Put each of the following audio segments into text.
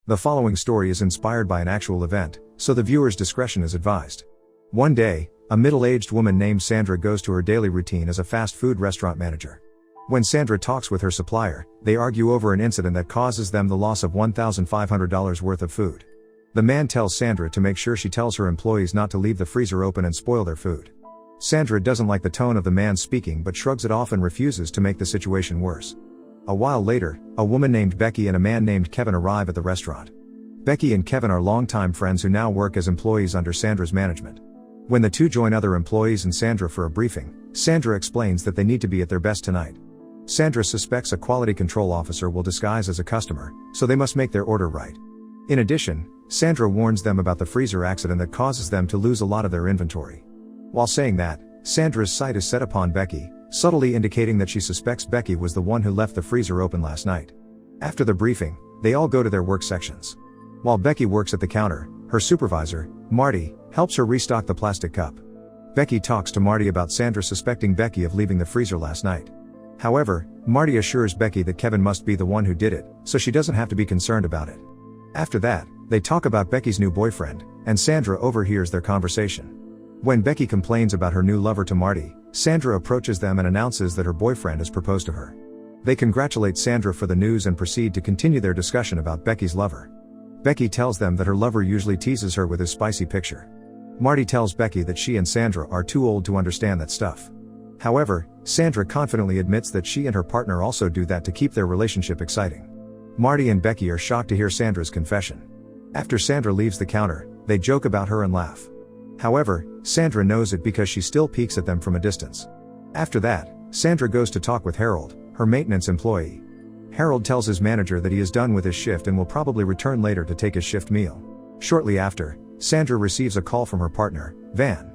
The following story is inspired by an actual event, so the viewer's discretion is advised. One day, a middle-aged woman named Sandra goes to her daily routine as a fast food restaurant manager. When Sandra talks with her supplier, they argue over an incident that causes them the loss of $1,500 worth of food. The man tells Sandra to make sure she tells her employees not to leave the freezer open and spoil their food. Sandra doesn't like the tone of the man speaking but shrugs it off and refuses to make the situation worse. A while later, a woman named Becky and a man named Kevin arrive at the restaurant. Becky and Kevin are longtime friends who now work as employees under Sandra's management. When the two join other employees and Sandra for a briefing, Sandra explains that they need to be at their best tonight. Sandra suspects a quality control officer will disguise as a customer, so they must make their order right. In addition, Sandra warns them about the freezer accident that causes them to lose a lot of their inventory. While saying that, Sandra's sight is set upon Becky, subtly indicating that she suspects Becky was the one who left the freezer open last night. After the briefing, they all go to their work sections. While Becky works at the counter, her supervisor, Marty, helps her restock the plastic cup. Becky talks to Marty about Sandra suspecting Becky of leaving the freezer last night. However, Marty assures Becky that Kevin must be the one who did it, so she doesn't have to be concerned about it. After that, they talk about Becky's new boyfriend, and Sandra overhears their conversation. When Becky complains about her new lover to Marty, Sandra approaches them and announces that her boyfriend has proposed to her. They congratulate Sandra for the news and proceed to continue their discussion about Becky's lover. Becky tells them that her lover usually teases her with his spicy picture. Marty tells Becky that she and Sandra are too old to understand that stuff. However, Sandra confidently admits that she and her partner also do that to keep their relationship exciting. Marty and Becky are shocked to hear Sandra's confession. After Sandra leaves the counter, they joke about her and laugh. However, Sandra knows it because she still peeks at them from a distance. After that, Sandra goes to talk with Harold, her maintenance employee. Harold tells his manager that he is done with his shift and will probably return later to take his shift meal. Shortly after, Sandra receives a call from her partner, Van.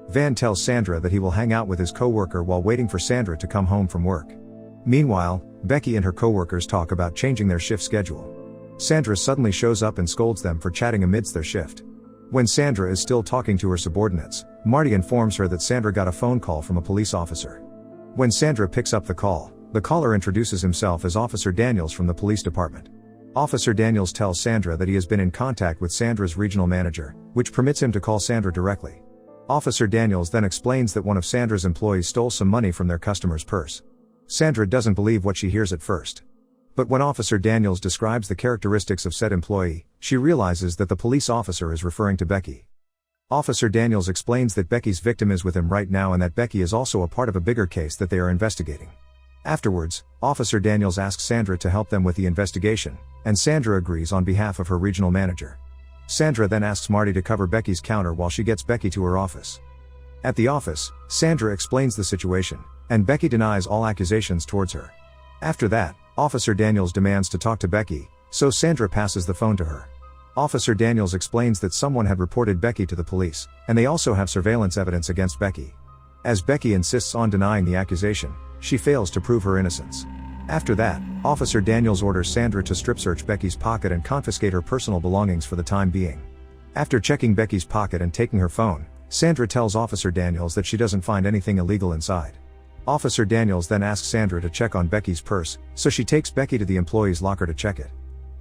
Van tells Sandra that he will hang out with his coworker while waiting for Sandra to come home from work. Meanwhile, Becky and her coworkers talk about changing their shift schedule. Sandra suddenly shows up and scolds them for chatting amidst their shift. When Sandra is still talking to her subordinates, Marty informs her that Sandra got a phone call from a police officer. When Sandra picks up the call, the caller introduces himself as Officer Daniels from the police department. Officer Daniels tells Sandra that he has been in contact with Sandra's regional manager, which permits him to call Sandra directly. Officer Daniels then explains that one of Sandra's employees stole some money from their customer's purse. Sandra doesn't believe what she hears at first. But when Officer Daniels describes the characteristics of said employee, she realizes that the police officer is referring to Becky. Officer Daniels explains that Becky's victim is with him right now and that Becky is also a part of a bigger case that they are investigating. Afterwards, Officer Daniels asks Sandra to help them with the investigation, and Sandra agrees on behalf of her regional manager. Sandra then asks Marty to cover Becky's counter while she gets Becky to her office. At the office, Sandra explains the situation, and Becky denies all accusations towards her. After that, Officer Daniels demands to talk to Becky, so Sandra passes the phone to her. Officer Daniels explains that someone had reported Becky to the police, and they also have surveillance evidence against Becky. As Becky insists on denying the accusation, she fails to prove her innocence. After that, Officer Daniels orders Sandra to strip search Becky's pocket and confiscate her personal belongings for the time being. After checking Becky's pocket and taking her phone, Sandra tells Officer Daniels that she doesn't find anything illegal inside. Officer Daniels then asks Sandra to check on Becky's purse, so she takes Becky to the employee's locker to check it.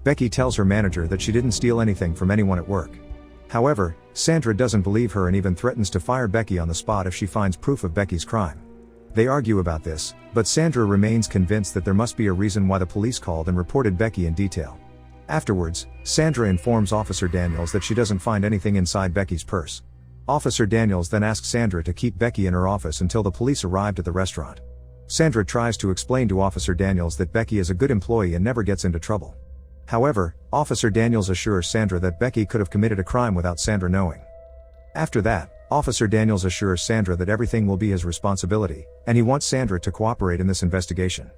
Becky tells her manager that she didn't steal anything from anyone at work. However, Sandra doesn't believe her and even threatens to fire Becky on the spot if she finds proof of Becky's crime. They argue about this, but Sandra remains convinced that there must be a reason why the police called and reported Becky in detail. Afterwards, Sandra informs Officer Daniels that she doesn't find anything inside Becky's purse. Officer Daniels then asks Sandra to keep Becky in her office until the police arrived at the restaurant. Sandra tries to explain to Officer Daniels that Becky is a good employee and never gets into trouble. However, Officer Daniels assures Sandra that Becky could have committed a crime without Sandra knowing. After that, Officer Daniels assures Sandra that everything will be his responsibility, and he wants Sandra to cooperate in this investigation.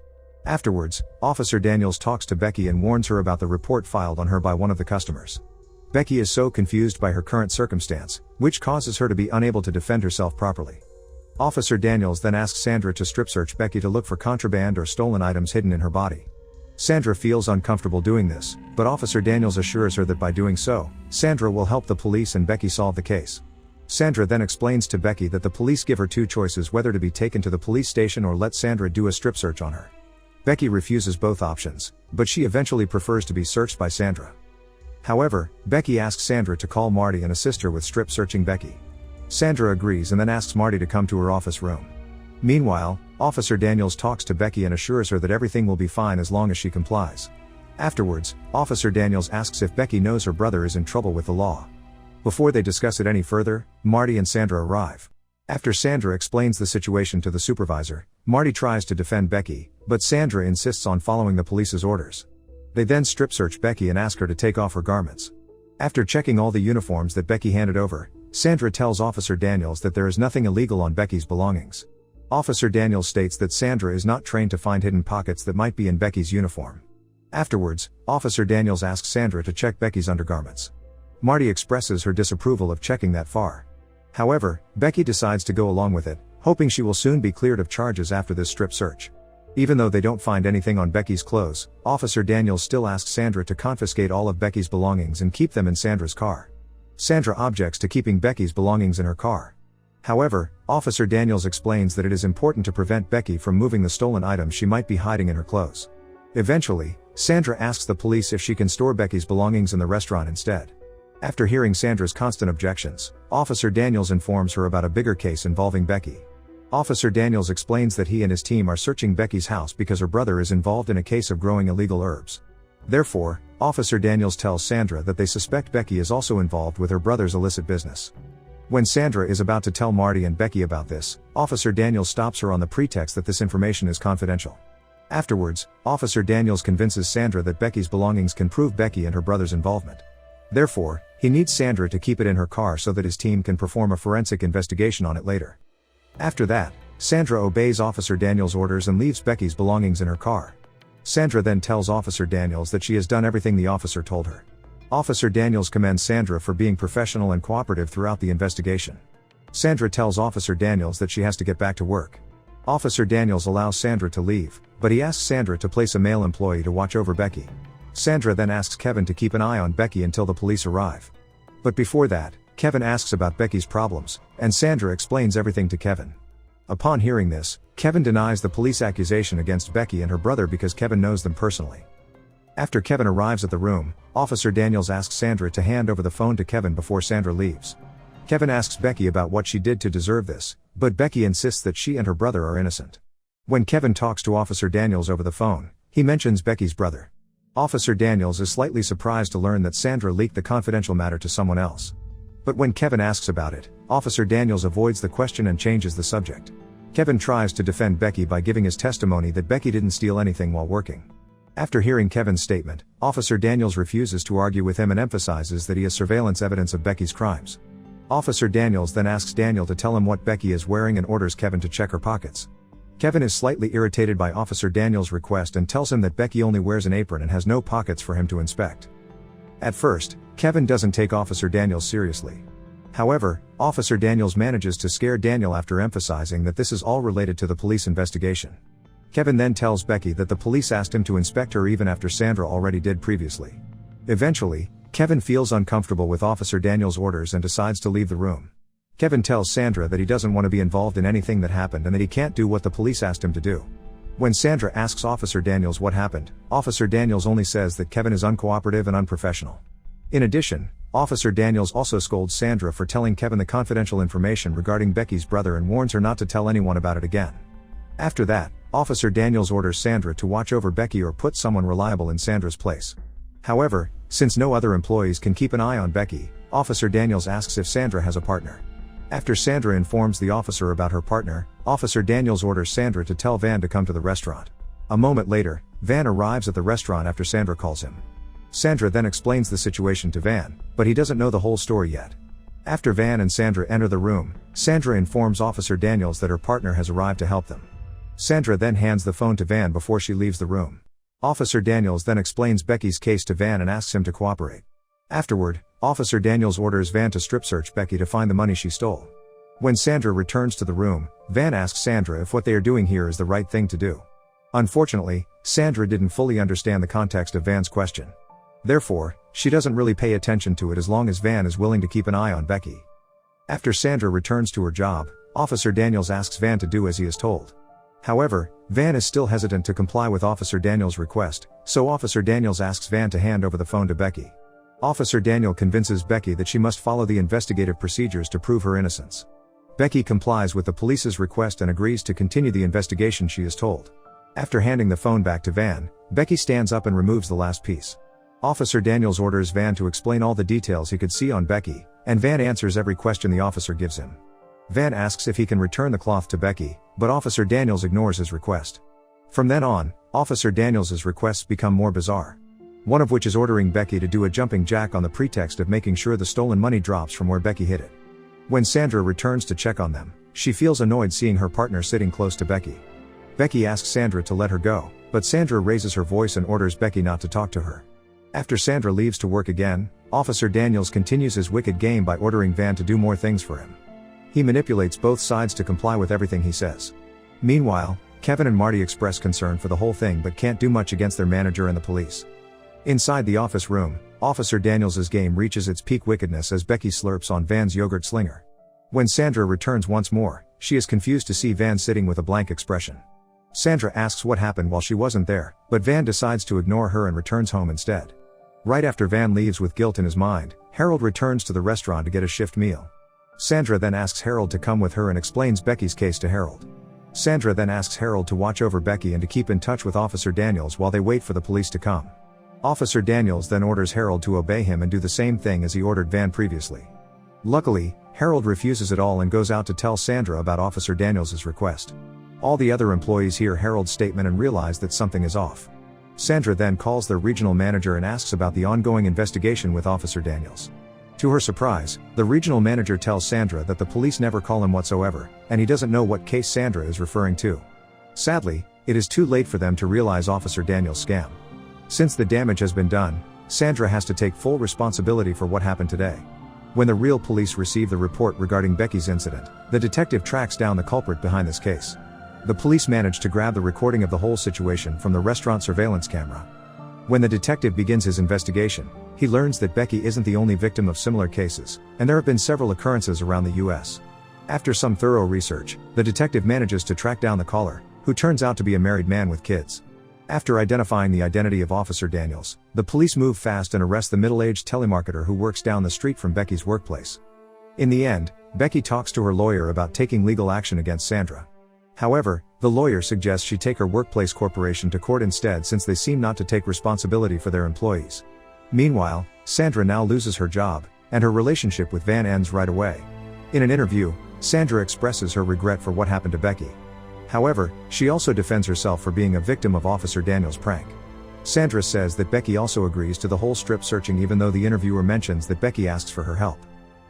Afterwards, Officer Daniels talks to Becky and warns her about the report filed on her by one of the customers. Becky is so confused by her current circumstance, which causes her to be unable to defend herself properly. Officer Daniels then asks Sandra to strip search Becky to look for contraband or stolen items hidden in her body. Sandra feels uncomfortable doing this, but Officer Daniels assures her that by doing so, Sandra will help the police and Becky solve the case. Sandra then explains to Becky that the police give her two choices whether to be taken to the police station or let Sandra do a strip search on her. Becky refuses both options, but she eventually prefers to be searched by Sandra. However, Becky asks Sandra to call Marty and assist her with strip searching Becky. Sandra agrees and then asks Marty to come to her office room. Meanwhile, Officer Daniels talks to Becky and assures her that everything will be fine as long as she complies. Afterwards, Officer Daniels asks if Becky knows her brother is in trouble with the law. Before they discuss it any further, Marty and Sandra arrive. After Sandra explains the situation to the supervisor, Marty tries to defend Becky, but Sandra insists on following the police's orders. They then strip search Becky and ask her to take off her garments. After checking all the uniforms that Becky handed over, Sandra tells Officer Daniels that there is nothing illegal on Becky's belongings. Officer Daniels states that Sandra is not trained to find hidden pockets that might be in Becky's uniform. Afterwards, Officer Daniels asks Sandra to check Becky's undergarments. Marty expresses her disapproval of checking that far. However, Becky decides to go along with it, hoping she will soon be cleared of charges after this strip search. Even though they don't find anything on Becky's clothes, Officer Daniels still asks Sandra to confiscate all of Becky's belongings and keep them in Sandra's car. Sandra objects to keeping Becky's belongings in her car. However, Officer Daniels explains that it is important to prevent Becky from moving the stolen items she might be hiding in her clothes. Eventually, Sandra asks the police if she can store Becky's belongings in the restaurant instead. After hearing Sandra's constant objections, Officer Daniels informs her about a bigger case involving Becky. Officer Daniels explains that he and his team are searching Becky's house because her brother is involved in a case of growing illegal herbs. Therefore, Officer Daniels tells Sandra that they suspect Becky is also involved with her brother's illicit business. When Sandra is about to tell Marty and Becky about this, Officer Daniels stops her on the pretext that this information is confidential. Afterwards, Officer Daniels convinces Sandra that Becky's belongings can prove Becky and her brother's involvement. Therefore, he needs Sandra to keep it in her car so that his team can perform a forensic investigation on it later. After that, Sandra obeys Officer Daniels' orders and leaves Becky's belongings in her car. Sandra then tells Officer Daniels that she has done everything the officer told her. Officer Daniels commends Sandra for being professional and cooperative throughout the investigation. Sandra tells Officer Daniels that she has to get back to work. Officer Daniels allows Sandra to leave, but he asks Sandra to place a male employee to watch over Becky. Sandra then asks Kevin to keep an eye on Becky until the police arrive. But before that, Kevin asks about Becky's problems, and Sandra explains everything to Kevin. Upon hearing this, Kevin denies the police accusation against Becky and her brother because Kevin knows them personally. After Kevin arrives at the room, Officer Daniels asks Sandra to hand over the phone to Kevin before Sandra leaves. Kevin asks Becky about what she did to deserve this, but Becky insists that she and her brother are innocent. When Kevin talks to Officer Daniels over the phone, he mentions Becky's brother. Officer Daniels is slightly surprised to learn that Sandra leaked the confidential matter to someone else. But when Kevin asks about it, Officer Daniels avoids the question and changes the subject. Kevin tries to defend Becky by giving his testimony that Becky didn't steal anything while working. After hearing Kevin's statement, Officer Daniels refuses to argue with him and emphasizes that he has surveillance evidence of Becky's crimes. Officer Daniels then asks Daniel to tell him what Becky is wearing and orders Kevin to check her pockets. Kevin is slightly irritated by Officer Daniels' request and tells him that Becky only wears an apron and has no pockets for him to inspect. At first, Kevin doesn't take Officer Daniels seriously. However, Officer Daniels manages to scare Daniel after emphasizing that this is all related to the police investigation. Kevin then tells Becky that the police asked him to inspect her even after Sandra already did previously. Eventually, Kevin feels uncomfortable with Officer Daniels' orders and decides to leave the room. Kevin tells Sandra that he doesn't want to be involved in anything that happened and that he can't do what the police asked him to do. When Sandra asks Officer Daniels what happened, Officer Daniels only says that Kevin is uncooperative and unprofessional. In addition, Officer Daniels also scolds Sandra for telling Kevin the confidential information regarding Becky's brother and warns her not to tell anyone about it again. After that, Officer Daniels orders Sandra to watch over Becky or put someone reliable in Sandra's place. However, since no other employees can keep an eye on Becky, Officer Daniels asks if Sandra has a partner. After Sandra informs the officer about her partner, Officer Daniels orders Sandra to tell Van to come to the restaurant. A moment later, Van arrives at the restaurant after Sandra calls him. Sandra then explains the situation to Van, but he doesn't know the whole story yet. After Van and Sandra enter the room, Sandra informs Officer Daniels that her partner has arrived to help them. Sandra then hands the phone to Van before she leaves the room. Officer Daniels then explains Becky's case to Van and asks him to cooperate. Afterward, Officer Daniels orders Van to strip search Becky to find the money she stole. When Sandra returns to the room, Van asks Sandra if what they are doing here is the right thing to do. Unfortunately, Sandra didn't fully understand the context of Van's question. Therefore, she doesn't really pay attention to it as long as Van is willing to keep an eye on Becky. After Sandra returns to her job, Officer Daniels asks Van to do as he is told. However, Van is still hesitant to comply with Officer Daniels' request, so Officer Daniels asks Van to hand over the phone to Becky. Officer Daniel convinces Becky that she must follow the investigative procedures to prove her innocence. Becky complies with the police's request and agrees to continue the investigation she is told. After handing the phone back to Van, Becky stands up and removes the last piece. Officer Daniels orders Van to explain all the details he could see on Becky, and Van answers every question the officer gives him. Van asks if he can return the cloth to Becky, but Officer Daniels ignores his request. From then on, Officer Daniels' requests become more bizarre. One of which is ordering Becky to do a jumping jack on the pretext of making sure the stolen money drops from where Becky hid it. When Sandra returns to check on them, she feels annoyed seeing her partner sitting close to Becky. Becky asks Sandra to let her go, but Sandra raises her voice and orders Becky not to talk to her. After Sandra leaves to work again, Officer Daniels continues his wicked game by ordering Van to do more things for him. He manipulates both sides to comply with everything he says. Meanwhile, Kevin and Marty express concern for the whole thing but can't do much against their manager and the police. Inside the office room, Officer Daniels' game reaches its peak wickedness as Becky slurps on Van's yogurt slinger. When Sandra returns once more, she is confused to see Van sitting with a blank expression. Sandra asks what happened while she wasn't there, but Van decides to ignore her and returns home instead. Right after Van leaves with guilt in his mind, Harold returns to the restaurant to get a shift meal. Sandra then asks Harold to come with her and explains Becky's case to Harold. Sandra then asks Harold to watch over Becky and to keep in touch with Officer Daniels while they wait for the police to come. Officer Daniels then orders Harold to obey him and do the same thing as he ordered Van previously. Luckily, Harold refuses it all and goes out to tell Sandra about Officer Daniels' request. All the other employees hear Harold's statement and realize that something is off. Sandra then calls their regional manager and asks about the ongoing investigation with Officer Daniels. To her surprise, the regional manager tells Sandra that the police never call him whatsoever, and he doesn't know what case Sandra is referring to. Sadly, it is too late for them to realize Officer Daniels' scam. Since the damage has been done, Sandra has to take full responsibility for what happened today. When the real police receive the report regarding Becky's incident, the detective tracks down the culprit behind this case. The police manage to grab the recording of the whole situation from the restaurant surveillance camera. When the detective begins his investigation, he learns that Becky isn't the only victim of similar cases, and there have been several occurrences around the US. After some thorough research, the detective manages to track down the caller, who turns out to be a married man with kids. After identifying the identity of Officer Daniels, the police move fast and arrest the middle-aged telemarketer who works down the street from Becky's workplace. In the end, Becky talks to her lawyer about taking legal action against Sandra. However, the lawyer suggests she take her workplace corporation to court instead since they seem not to take responsibility for their employees. Meanwhile, Sandra now loses her job, and her relationship with Van ends right away. In an interview, Sandra expresses her regret for what happened to Becky. However, she also defends herself for being a victim of Officer Daniels' prank. Sandra says that Becky also agrees to the whole strip searching even though the interviewer mentions that Becky asks for her help.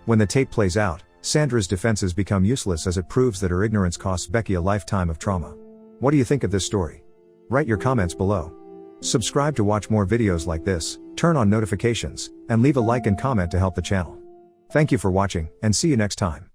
When the tape plays out, Sandra's defenses become useless as it proves that her ignorance costs Becky a lifetime of trauma. What do you think of this story? Write your comments below. Subscribe to watch more videos like this, turn on notifications, and leave a like and comment to help the channel. Thank you for watching, and see you next time.